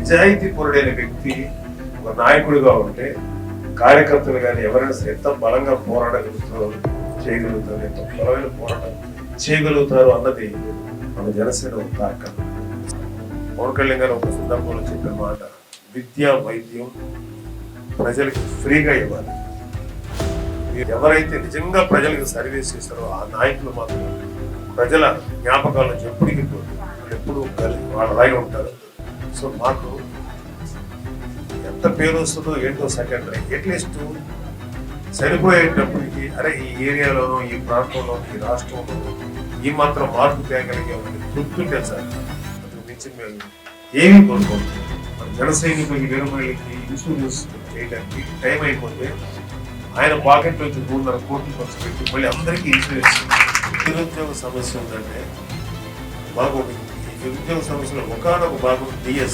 నిజాయితీ పరుడైన వ్యక్తి ఒక నాయకుడిగా ఉంటే కార్యకర్తలు కానీ ఎవరైనా సరే ఎంత బలంగా చేయగలుగుతారు, ఎంత బలమైన పోరాటం చేయగలుగుతారు అన్నది మన జనసేన ఒక తార్కం. పవన్ కళ్యాణ్ గారు ఒక సందర్భంలో చెప్పిన మాట, విద్య వైద్యం ప్రజలకి ఫ్రీగా ఇవ్వాలి. ఎవరైతే నిజంగా ప్రజలకు సర్వీస్ చేస్తారో ఆ నాయకులు మాత్రం ప్రజల జ్ఞాపకాల నుంచి ఎప్పటికీ ఎప్పుడు వాళ్ళలాగే ఉంటారు. సో మాకు ఎంత పేరు వస్తుందో ఏంటో సెకండరీ, అట్లీస్ట్ చనిపోయేటప్పటికి అరే ఈ ఏరియాలోనో ఈ ప్రాంతంలో ఈ రాష్ట్రంలో ఈ మాత్రం మార్పు తేగలిగే తృప్తుంటే సార్ అందుకు మించి మేము ఏమీ కోరుకోండి. మన జన సైనికులకి వీరమహిళకి ఇన్సూరెన్స్ చేయడానికి టైం అయిపోతే ఆయన పాకెట్ నుంచి 3.5 కోట్లు ఖర్చు పెట్టి మళ్ళీ అందరికీ ఇన్సూరెన్స్. నిరుద్యోగ సమస్య ఉందంటే మాకు నిరుద్యోగ సమస్యలో ఒకనొక భాగం డిఎస్